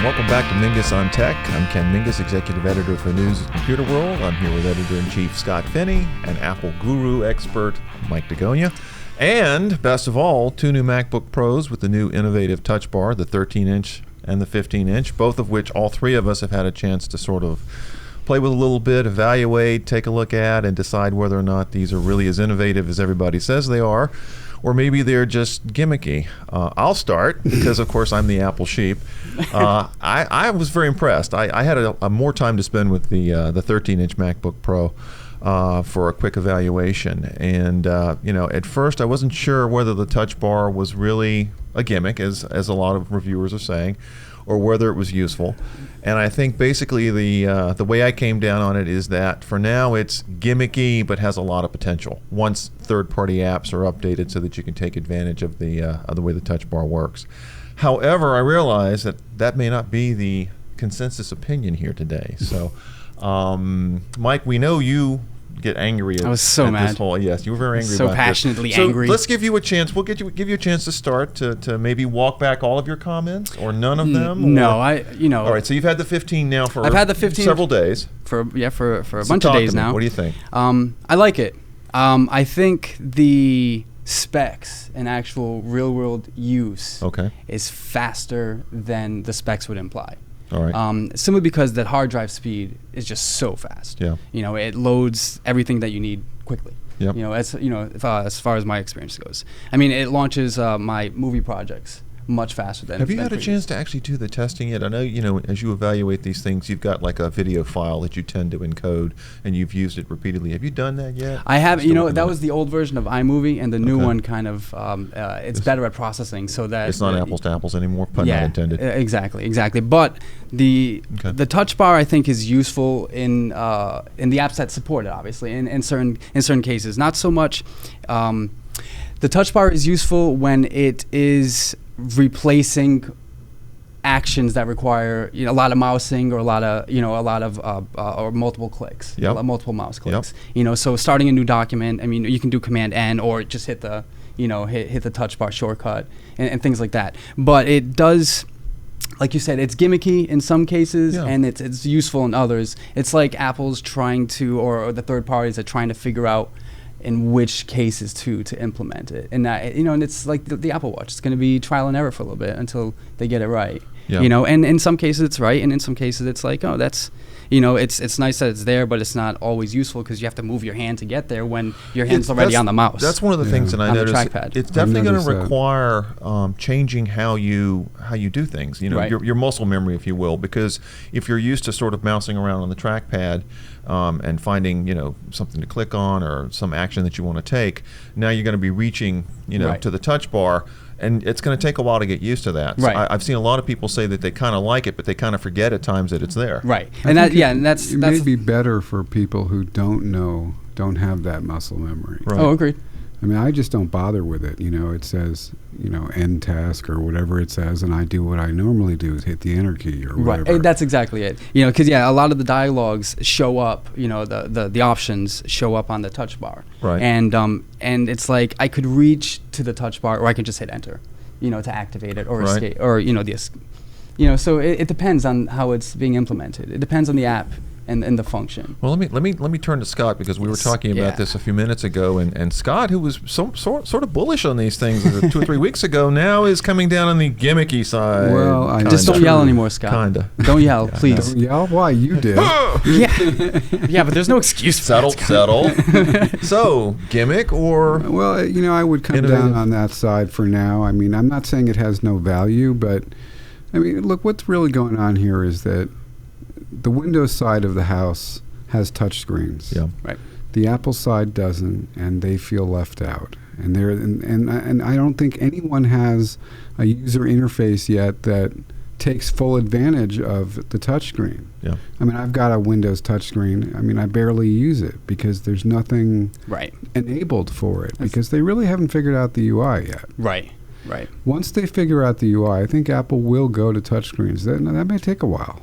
welcome back to Mingus on Tech. I'm Ken Mingus, Executive Editor for News and Computer World. I'm here with Editor-in-Chief Scott Finney and Apple guru expert Mike Dagonia. And, best of all, two new MacBook Pros with the new innovative Touch Bar, the 13-inch and the 15-inch, both of which all three of us have had a chance to sort of play with a little bit, evaluate, take a look at, and decide whether or not these are really as innovative as everybody says they are, or maybe they're just gimmicky. I'll start because, of course, I'm the Apple sheep. I was very impressed. I had a more time to spend with the 13-inch MacBook Pro for a quick evaluation. And, at first I wasn't sure whether the Touch Bar was really a gimmick, as a lot of reviewers are saying, or whether it was useful. And I think basically the way I came down on it is that for now it's gimmicky but has a lot of potential once third-party apps are updated so that you can take advantage of the way the Touch Bar works. However, I realize that may not be the consensus opinion here today. So, Mike, we know you get angry at, I was so mad. This whole, yes, you were very angry so about passionately this. angry. So let's give you a chance. We'll give you a chance to start to maybe walk back all of your comments or none of them. No, All right, so you've had the 15 now for I've had the 15 several days. for a So bunch talk of days to me. now. What do you think? I like it. I think the specs and actual real-world use is faster than the specs would imply. All right. Simply because that hard drive speed is just so fast. Yeah. It loads everything that you need quickly. Yep. As far as my experience goes. I mean, it launches my movie projects much faster than. Have you had a previous. chance to actually do the testing yet? I know, as you evaluate these things, you've got like a video file that you tend to encode, and you've used it repeatedly. Have you done that yet? I have. Still working That on was it? the old version of iMovie, and the new Okay. one kind of it's better at processing, so that It's not apples to apples anymore. Pun not intended. Exactly. But the Touch Bar I think is useful in the apps that support it, obviously, in certain cases. Not so much. The Touch Bar is useful when it is replacing actions that require a lot of mousing or a lot of or multiple clicks, multiple mouse clicks. So starting a new document, I mean, you can do Command N or just hit the hit the Touch Bar shortcut and things like that. But it does, like you said, it's gimmicky in some cases and it's useful in others. It's like Apple's trying to, or the third parties are trying to figure out in which cases to implement it, and and it's like the Apple Watch. It's going to be trial and error for a little bit until they get it right. And in some cases it's right, and in some cases it's like, oh, that's it's nice that it's there, but it's not always useful because you have to move your hand to get there when your hand's already on the mouse. That's one of the things that I noticed. Trackpad. It's definitely going to require changing how you do things. Your muscle memory, if you will, because if you're used to sort of mousing around on the trackpad and finding something to click on or some action that you want to take, now you're going to be reaching to the Touch Bar. And it's going to take a while to get used to that. So I've seen a lot of people say that they kind of like it, but they kind of forget at times that it's there. Right, It may be better for people who don't have that muscle memory. Right. Oh, agreed. I mean, I just don't bother with it. It says, end task or whatever it says, and I do what I normally do is hit the enter key or whatever. Right, that's exactly it. Because a lot of the dialogues show up. The options show up on the Touch Bar. Right. And it's like I could reach to the Touch Bar, or I could just hit enter, to activate it or escape, or So it depends on how it's being implemented. It depends on the app and the function. Well, let me turn to Scott, because we were talking about this a few minutes ago, and Scott, who was sort of bullish on these things 2 or 3 weeks ago, now is coming down on the gimmicky side. Well, just don't yell anymore, Scott. Kinda. Don't yell, please. Don't yell? Why? You did. Yeah, but there's no excuse for that, Settle. So, gimmick or? Well, I would come down on that side for now. I mean, I'm not saying it has no value, but I mean, look, what's really going on here is that the Windows side of the house has touch screens. Yeah. Right. The Apple side doesn't, and they feel left out. And I don't think anyone has a user interface yet that takes full advantage of the touchscreen. Yeah. I mean, I've got a Windows touchscreen. I mean, I barely use it because there's nothing enabled for it, because they really haven't figured out the UI yet. Right. Once they figure out the UI, I think Apple will go to touchscreens. That may take a while.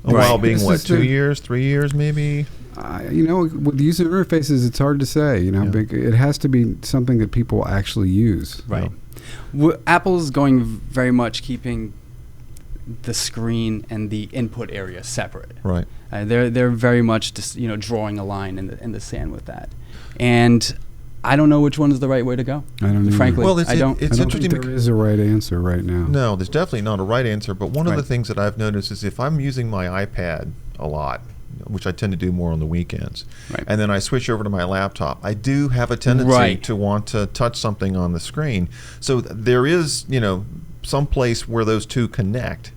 A while being what, 2 years, 3 years maybe? With user interfaces, it's hard to say. It has to be something that people actually use. Right. Apple's going very much keeping the screen and the input area separate. Right. They're very much just drawing a line in the sand with that, and I don't know which one is the right way to go. I don't know. Frankly, Well, I don't. it's I don't interesting. think there is a right answer right now. No, there's definitely not a right answer. But one of the Right. things that I've noticed is if I'm using my iPad a lot, which I tend to do more on the weekends, Right. and then I switch over to my laptop, I do have a tendency Right. to want to touch something on the screen. So there is, some place where those two connect.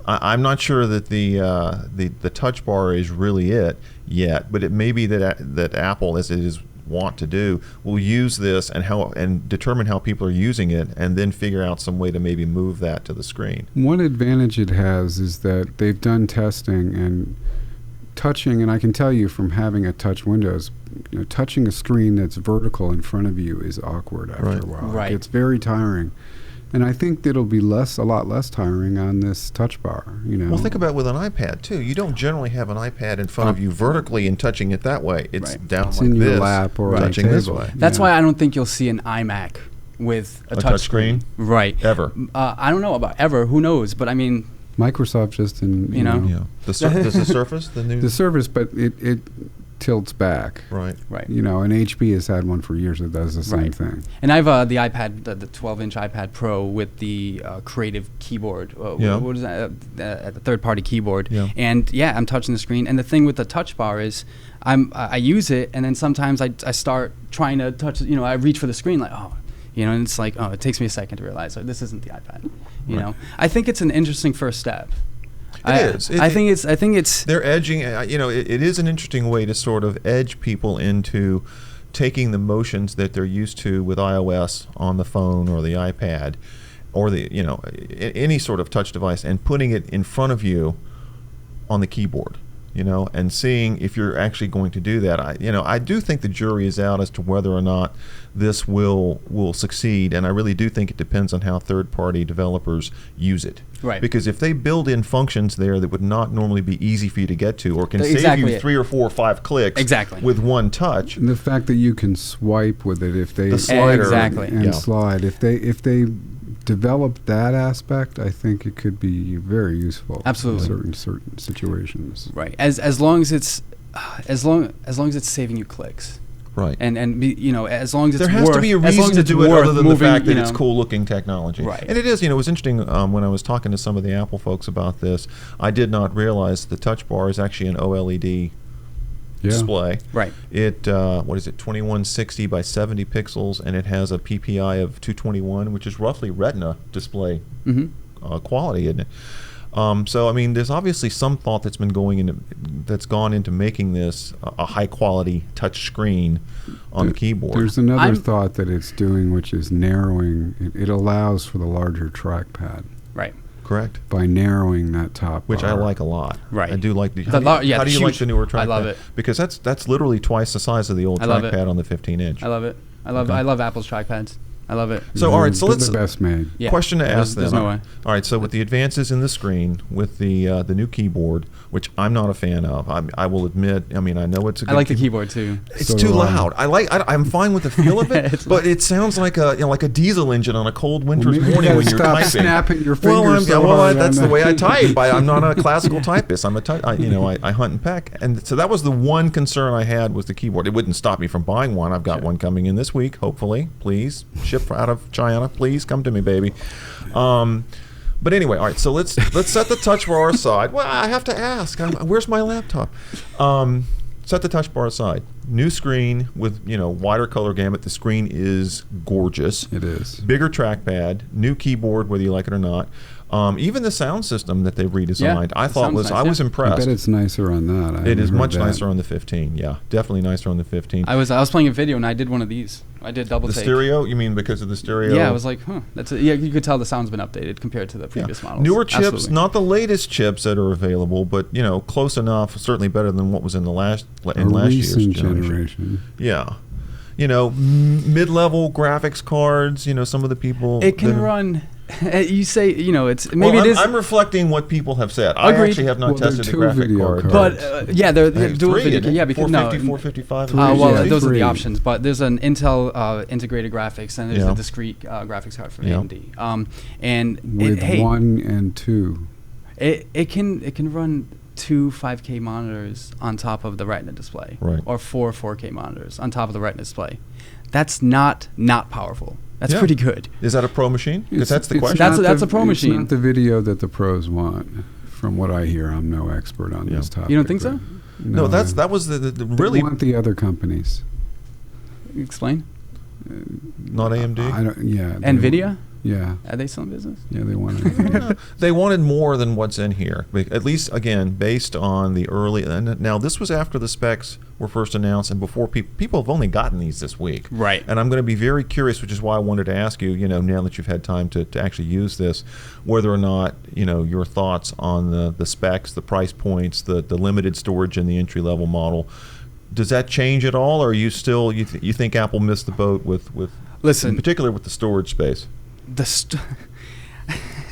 I'm not sure that the touch bar is really it yet, but it may be that Apple, as it is want to do, will use this and determine how people are using it, and then figure out some way to maybe move that to the screen. One advantage it has is that they've done testing and touching, and I can tell you from having a touch Windows, touching a screen that's vertical in front of you is awkward after Right. a while. Right. It's very tiring. And I think it'll be a lot less tiring on this touch bar. Well, think about with an iPad too. You don't generally have an iPad in front of you vertically and touching it that way. It's Right. down It's like in your this, lap or on a touching this table. way. That's Yeah. why I don't think you'll see an iMac with a touch screen? Right. Ever. I don't know about ever. Who knows? But I mean, Microsoft just You know? Yeah. Does the Surface, the new the Surface, but it tilts back. right? right. And HP has had one for years that does the same Right. thing. And I have the iPad, the 12-inch iPad Pro with the Creative keyboard. Yeah. What is that? The third-party keyboard. Yeah. And yeah, I'm touching the screen. And the thing with the touch bar is, I use it, and then sometimes I start trying to touch. I reach for the screen like, oh, and it's like, oh, it takes me a second to realize, this isn't the iPad. Right. I think it's an interesting first step. It is. I think it's. They're edging. It is an interesting way to sort of edge people into taking the motions that they're used to with iOS on the phone or the iPad, or any sort of touch device, and putting it in front of you on the keyboard. And seeing if you're actually going to do that. I do think the jury is out as to whether or not this will succeed, and I really do think it depends on how third-party developers use it. Right. Because if they build in functions there that would not normally be easy for you to get to, or can save Exactly you it. 3 or 4 or 5 clicks Exactly. with one touch, And the fact that you can swipe with it if they the slider, Exactly. and yeah. slide, if they develop that aspect, I think it could be very useful. Absolutely. In certain situations. Right. As long as it's saving you clicks. right? And be, as long as it's There has worth, to be a as long reason as to it's do it worth other than the moving, fact that it's cool-looking technology. Right. And it is. It was interesting when I was talking to some of the Apple folks about this. I did not realize the Touch Bar is actually an OLED display. Right. It 2160 by 70 pixels, and it has a PPI of 221, which is roughly Retina display quality, isn't it? So I mean, there's obviously some thought that's gone into making this a high quality touch screen on the keyboard. There's another I'm- thought that it's doing, which is narrowing. It allows for the larger trackpad Right. Correct. by narrowing that top Which bar. I like a lot. Right. I do like the. The How do lar- you, yeah, how do you huge. like the newer trackpad? I love it. Because that's literally twice the size of the old I love it. trackpad on the 15-inch. I love it. Okay. I love Apple's trackpads. I love it. So all right, so They're let's the best made. Yeah. question to ask There's them. no way. All right, so with the advances in the screen, with the new keyboard, which I'm not a fan of, I will admit. I mean, I know it's a good I like the keyboard too. It's So too do I. loud. I'm fine with the feel of it, but it sounds like a diesel engine on a cold winter's maybe you morning gotta when you're stop typing. snapping your well, fingers so well, hard that's on the that. way I type. I'm not a classical typist. I hunt and peck, and so that was the one concern I had was the keyboard. It wouldn't stop me from buying one. I've got one coming in this week, hopefully. Please ship out of China. Please come to me, baby. But anyway, all right. So let's set the touch bar aside. Well, I have to ask. Where's my laptop? Set the touch bar aside. New screen with wider color gamut. The screen is gorgeous. It is. Bigger trackpad. New keyboard, whether you like it or not. Even the sound system that they've redesigned, I thought sounds was nice, I was yeah. I impressed. bet it's nicer on that. It is much nicer. nicer on the 15. Yeah, definitely nicer on the 15. I was playing a video and I did one of these. I did double The take. stereo? You mean because of the stereo? Yeah, I was like, that's it. Yeah, you could tell the sound's been updated compared to the previous models. Newer chips, Absolutely. not the latest chips that are available, but close enough. Certainly better than what was in last year's recent generation. Yeah, mid-level graphics cards. Some of the people It can that- run. You say it's maybe Well, it is. I'm reflecting what people have said. I Agreed. actually have not Well, they're tested the two graphic video card. cards. but yeah, they're Hey, dual three, video. isn't it? Yeah, because 450, no. 455. Three. Well, Yeah, those are three. the options, but there's an Intel integrated graphics and there's Yeah. a discrete graphics card from Yeah. AMD. And With hey, 1 and 2. It can run 2 5K monitors on top of the Retina display, Right. or 4 4K monitors on top of the Retina display. That's not powerful. That's Yeah. pretty good. Is that a pro machine? Because that's the It's question. That's not a pro It's machine. not the video that the pros want. From what I hear, I'm no expert on Yeah. this topic. You don't think so? but No, that was the they really want the other companies. Explain. not AMD. I don't. Yeah. they NVIDIA? want- Yeah. Are they still in business? Yeah. They want. NVIDIA. They wanted more than what's in here. At least, again, based on the early. And now, this was after the specs were first announced, and before people have only gotten these this week. Right. And I'm going to be very curious, which is why I wanted to ask you. Now that you've had time to actually use this, whether or not your thoughts on the specs, the price points, the limited storage in the entry level model. Does that change at all, or are you still you think Apple missed the boat with Listen. in particular with the storage space?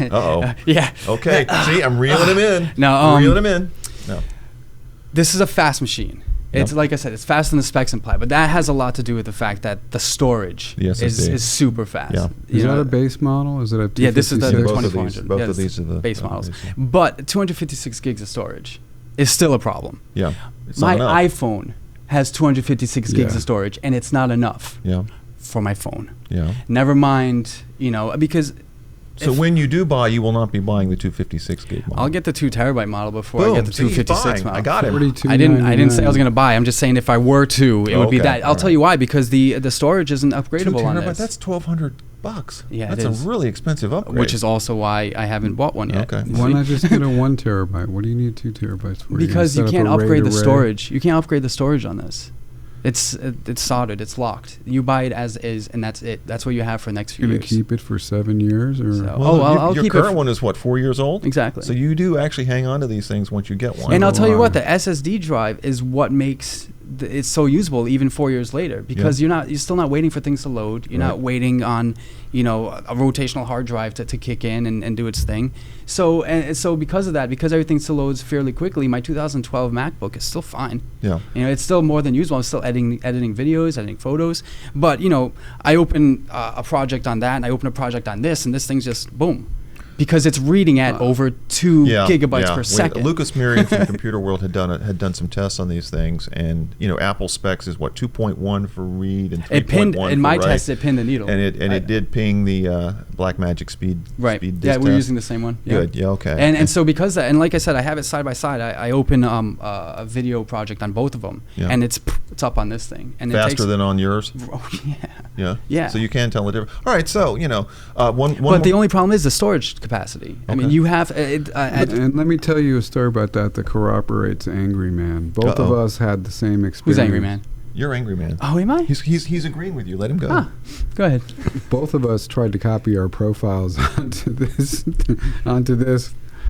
Uh-oh. Yeah. Okay. See, I'm reeling him in. No, reeling him in. No. This is a fast machine. It's Yep. like I said, it's faster than the specs imply, but that has a lot to do with the fact that the storage The SSD. is super fast. Yeah. Is that a base model? Is it a? Yeah, this is the 256? both of these- 2400. both Yeah, of it's these are the base both of models. these, yeah. But 256 gigs of storage is still a problem. Yeah. It's My not enough. iPhone has 256 gigs Yeah. of storage, and it's not enough Yeah. for my phone. Yeah. Never mind, because So if- when you do buy, you will not be buying the 256 gig model. I'll get the 2 terabyte model before Boom. I get the See, he's 256 buying. model. I got him. I didn't say I was going to buy. I'm just saying if I were to, it would be Okay, that. I'll all tell right. you why, because the storage isn't 2 upgradable on terabyte. this. That's $1,200. Yeah, it that's is. a really expensive upgrade. Which is also why I haven't bought one yet. Okay. You Why see? not just get a 1 terabyte? What do you need 2 terabytes for? Because you set up can't a RAID upgrade the array? storage. You can't upgrade the storage on this. It's soldered. It's locked. You buy it as is, and that's it. That's what you have for the next few You're years. gonna keep it for 7 years, or So- Well, I'll your keep it current f- one is what, 4 years old? Exactly. So you do actually hang on to these things once you get one. And I'll tell you what, Why? the SSD drive is what makes it's so usable even 4 years later, because you're still not waiting for things to load. You're not Right. waiting on a rotational hard drive to kick in and do its thing. So because of that, because everything still loads fairly quickly, my 2012 MacBook is still fine. Yeah. It's still more than usable. I'm still editing videos, editing photos. But I open a project on that, and I open a project on this, and this thing's just boom, because it's reading at over 2 gigabytes per second. Lucas Mirian from Computer World had done some tests on these things, and Apple specs is what, 2.1 for read and 3.1 It pinned for in my write. test. It pinned the needle, And it did ping the Blackmagic speed. right. Speed Yeah, disk we're test. using the same one. Yeah. Good. Yeah. Okay. And so because that, and like I said, I have it side by side. I open a video project on both of them, Yeah. and it's up on this thing, and it faster takes, than on yours. Oh, yeah. Yeah. Yeah. So you can tell the difference. All right. So one. But the only problem is the storage capacity. I mean, Okay. you have and let me tell you a story about that corroborates Angry Man. Both of Uh-oh. us had the same experience. Who's Angry Man? You're Angry Man. Oh, am I? He's agreeing with you. Let him go. Ah, go ahead. Both of us tried to copy our profiles onto this,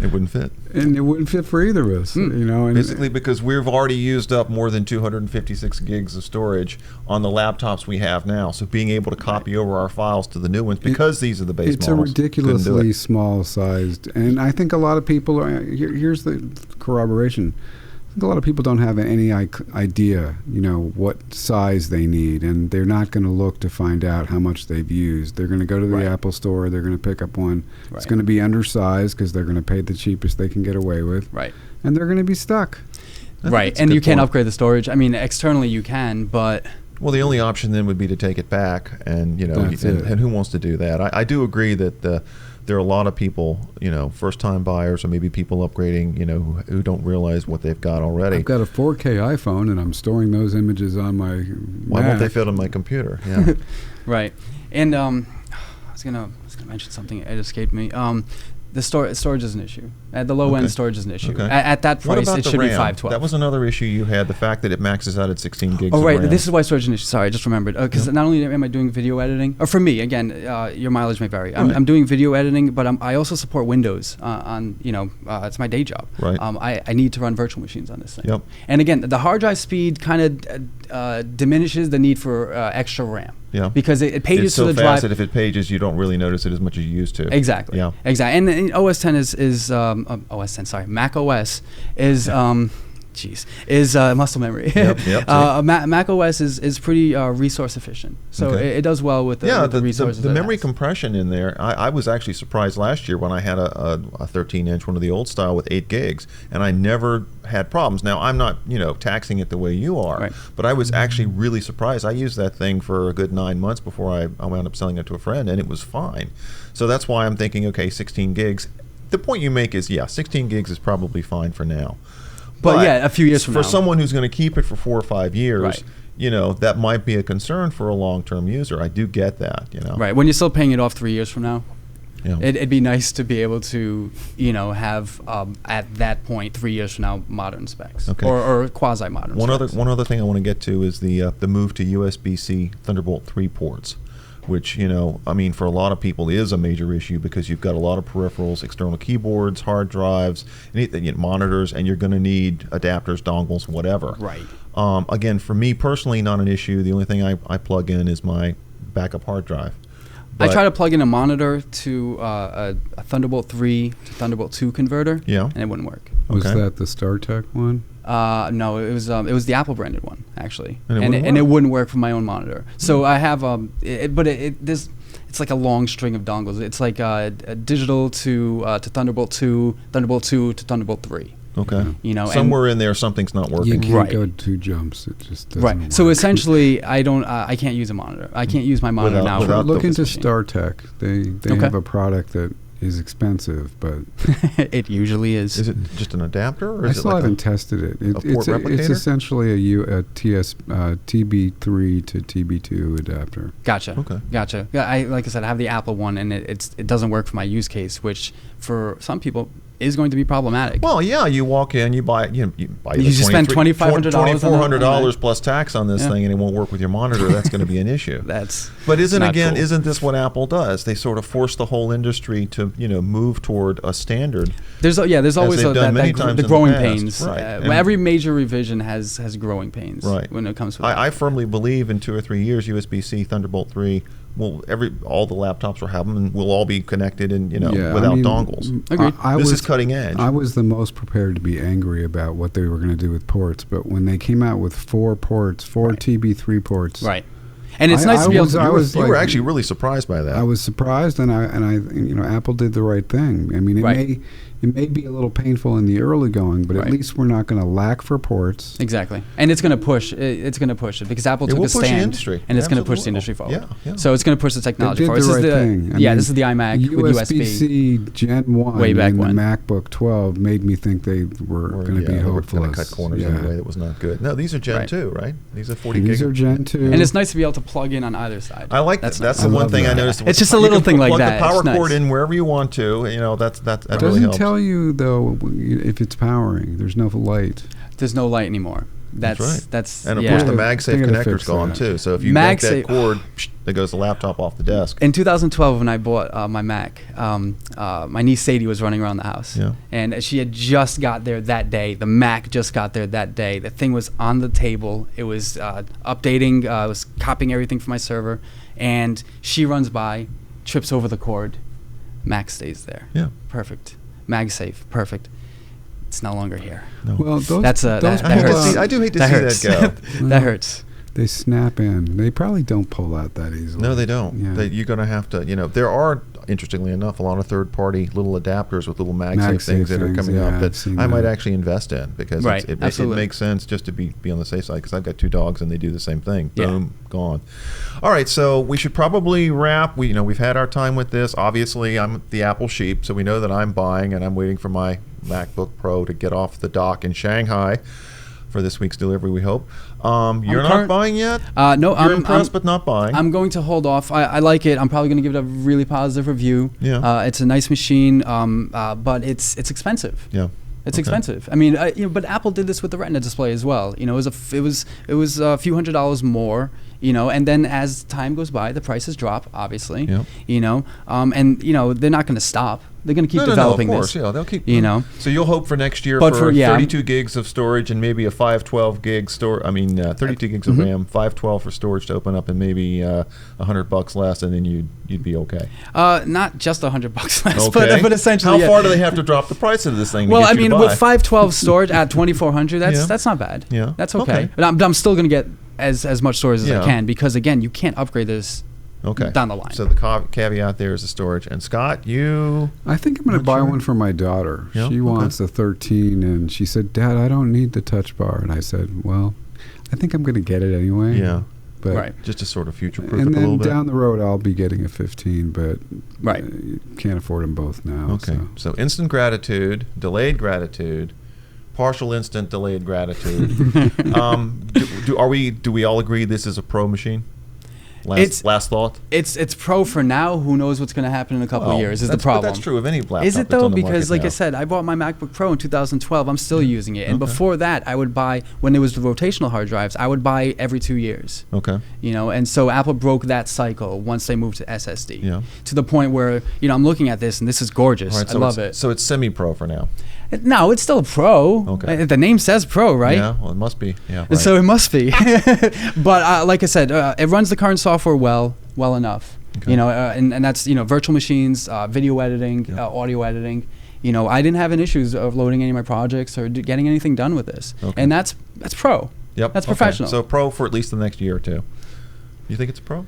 It wouldn't fit. and it wouldn't fit for either of us. And Basically, because we've already used up more than 256 gigs of storage on the laptops we have now. So being able to copy over our files to the new ones, because these are the base it's models, a couldn't do ridiculously it. small sized, and I think a lot of people are. Here's the corroboration. I think a lot of people don't have any idea, what size they need, and they're not going to look to find out how much they've used. They're going to go to the Right. Apple store. They're going to pick up one. It's Right. going to be undersized because they're going to pay the cheapest they can get away with, Right. and they're going to be stuck. Right. that's a And good you can't point. upgrade the storage. I mean, externally you can, but Well, the only option then would be to take it back, and That's it. and who wants to do that? I do agree that there are a lot of people, first-time buyers, or maybe people upgrading, who don't realize what they've got already. I've got a 4K iPhone, and I'm storing those images on my Why won't they Mac. fit on my computer? Yeah. right. And I was gonna mention something. It escaped me. The storage is an issue. At the low Okay. end, storage is an issue. Okay. At that What price, about it the should be RAM? 512. That was another issue you had, the fact that it maxes out at 16 gigs Oh, of right. RAM. This is why storage is an issue. Sorry, I just remembered. Because not only am I doing video editing, or for me, again, your mileage may vary. Right. I'm doing video editing, but I also support Windows on, it's my day job. Right. I need to run virtual machines on this thing. Yep. And again, the hard drive speed kind of diminishes the need for extra RAM. Yeah. Because it pages It's so to the fast drive. that if it pages, you don't really notice it as much as you used to. Exactly. Yeah. Exactly. And OS 10 is OS 10. Sorry, Mac OS is is muscle memory. Yep. Mac OS is pretty resource efficient, so it does well with the resources. The memory compression in there. I was actually surprised last year when I had a 13-inch, one of the old style with 8 gigs, and I never had problems. Now I'm not taxing it the way you are, right. but I was actually really surprised. I used that thing for a good 9 months before I wound up selling it to a friend, and it was fine. So that's why I'm thinking, okay, 16 gigs. The point you make is, 16 gigs is probably fine for now. But yeah, a few years from now. For someone who's going to keep it for 4 or 5 years, right. That might be a concern for a long-term user. I do get that, Right. When you're still paying it off 3 years from now, yeah. it'd be nice to be able to, have at that point 3 years from now modern specs or quasi-modern. One specs. other thing I want to get to is the move to USB-C Thunderbolt 3 ports, which for a lot of people is a major issue because you've got a lot of peripherals, external keyboards, hard drives, monitors, and you're going to need adapters, dongles, whatever. Right. Again, for me personally, not an issue. The only thing I plug in is my backup hard drive. I try to plug in a monitor to a Thunderbolt 3 to Thunderbolt 2 converter, and it wouldn't work. Was that the StarTech one? No, it was the Apple branded one actually, and it wouldn't work for my own monitor. So I have it's like a long string of dongles. It's like a digital to Thunderbolt 2, Thunderbolt 2 to Thunderbolt 3. Okay. Somewhere in there something's not working. You can't right. go 2 jumps. It just doesn't right. work. So essentially, I can't use a monitor. I can't use my monitor now. Look into StarTech. They have a product that is expensive, but it usually is. Is it just an adapter, or I is it still like haven't tested it. port replicator? It's essentially a TB3 to TB2 adapter. Gotcha. Okay. Gotcha. Yeah, like I said, I have the Apple one, and it doesn't work for my use case, which for some people is going to be problematic. Well, yeah, you walk in, you buy you just spend $2,400 plus tax on this thing, and it won't work with your monitor. That's going to be an issue. But isn't this what Apple does? They sort of force the whole industry to move toward a standard. There's always the growing pains. Right. Every major revision has growing pains. Right. When it comes to I firmly believe in 2 or 3 years USB-C Thunderbolt 3. All the laptops will have them, and we'll all be connected and without dongles. Agreed. This is cutting edge. I was the most prepared to be angry about what they were going to do with ports, but when they came out with 4 ports, 4 right. TB3 ports, right? And it's nice to be able to. You were actually really surprised by that. I was surprised, and I Apple did the right thing. I mean, it may be a little painful in the early going, but at least we're not going to lack for ports. Exactly, and it's going to push. It's going to push it because Apple took a stand, and it's going to push the industry forward. Yeah. So it's going to push the technology forward. This is the right thing. This is the iMac with USB-C Gen 1 way back and when. the MacBook 12 made me think they were going to be hopeless. They were going to cut corners in a way that was not good. No, these are Gen 2, right? These are 40 gig. These are Gen 2. And it's nice to be able to plug in on either side. I like that. That's the one thing I noticed. It's just a little thing like that. Plug the power cord in wherever you want to. That really helps. Doesn't tell you though if it's powering. There's no light. There's no light anymore. That's right. That's and of course the MagSafe connector's gone too. So if you yank that cord, there goes the laptop off the desk. In 2012, when I bought my Mac, my niece Sadie was running around the house, and she had just got there that day. The Mac just got there that day. The thing was on the table. It was updating. I was copying everything from my server, and she runs by, trips over the cord. Mac stays there. Yeah. Perfect. MagSafe. Perfect. It's no longer here. No. Well, that hurts. I do hate to see that go. That hurts. They snap in. They probably don't pull out that easily. No, they don't. Yeah. You're going to have to, there are, interestingly enough, a lot of third-party little adapters with little MagSafe things that are coming up that I might actually invest in because it makes sense just to be on the safe side because I've got 2 dogs and they do the same thing. Boom, gone. All right, so we should probably wrap. We've had our time with this. Obviously, I'm the Apple sheep, so we know that I'm buying and I'm waiting for my MacBook Pro to get off the dock in Shanghai for this week's delivery, we hope. You're not buying yet? No, I'm impressed, but not buying. I'm going to hold off. I like it. I'm probably going to give it a really positive review. Yeah. It's a nice machine, but it's expensive. Yeah. It's expensive. I mean, but Apple did this with the Retina display as well. It was a few $100s more. You know, and then as time goes by, the prices drop, obviously. Yep. You know, and you know they're not going to stop. They're going to keep developing of course, this. Yeah, they'll keep. You know, so you'll hope for next year But for for- yeah, 32 gigs of storage and maybe a 512 gig 32 gigs of RAM, 512 for storage to open up, and maybe $100 less, and then you'd be okay. not just $100 less, Okay. but essentially. How far do they have to drop the price of this thing? To Well, get I you mean, to with buy? 512 storage at 2400, Yeah. that's not bad. Yeah. That's okay. Okay. But I'm still going to get as much storage as Yeah. I can because again, you can't upgrade this Okay. down the line. So the caveat there is the storage. And Scott, you I think I'm going to Not buy sure. one for my daughter. Yeah, She okay. wants a 13, and she said, "Dad, I don't need the touch bar." And I said, "Well, I think I'm going to get it anyway." yeah, But Right. just to sort of future-proof it and a little then bit. down the road, I'll be getting a 15, but Right. you can't afford them both now. Okay. So instant gratitude, delayed gratitude, partial instant delayed gratitude. Do we all agree this is a pro machine? Last thought. It's pro for now. Who knows what's going to happen in a couple of years is the But problem. that's true of any laptop. Is it that's though? on the Because market like now. I said, I bought my MacBook Pro in 2012. I'm still using it, and Okay. before that, I would buy when there was the rotational hard drives. I would buy every 2 years. Okay. You know, and so Apple broke that cycle once they moved to SSD. Yeah. To the point where I'm looking at this and this is gorgeous. All right, I so love it's- it. So it's semi-pro for now. No, it's still a pro. Okay. The name says pro, right? Yeah. Well, it must be. Yeah. Right. So it must be. But like I said, it runs the current software well enough. Okay. You know, and that's virtual machines, video editing, Yeah. audio editing. You know, I didn't have any issues of loading any of my projects or getting anything done with this. Okay. And that's pro. Yep. That's okay. professional. So pro for at least the next year or two. You think it's a pro?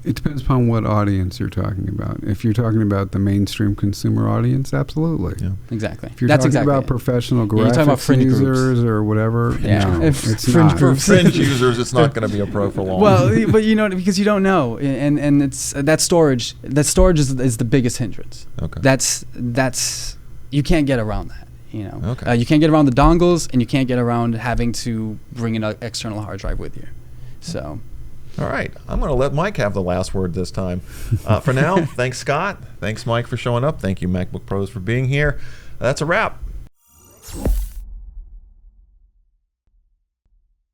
It depends upon what audience you're talking about. If you're talking about the mainstream consumer audience, absolutely. Yeah. Exactly. If you're That's talking exactly about it. professional you're talking about graphics fringe groups. users or whatever, Yeah. no, If it's fringe not. groups. For fringe users, it's not going to be a pro for long. Well, but because you don't know, and it's that storage. That storage is the biggest hindrance. Okay. That's you can't get around that. You know, Okay. you can't get around the dongles, and you can't get around having to bring an external hard drive with you. So, All right. I'm going to let Mike have the last word this time. For now, thanks, Scott. Thanks, Mike, for showing up. Thank you, MacBook Pros, for being here. That's a wrap.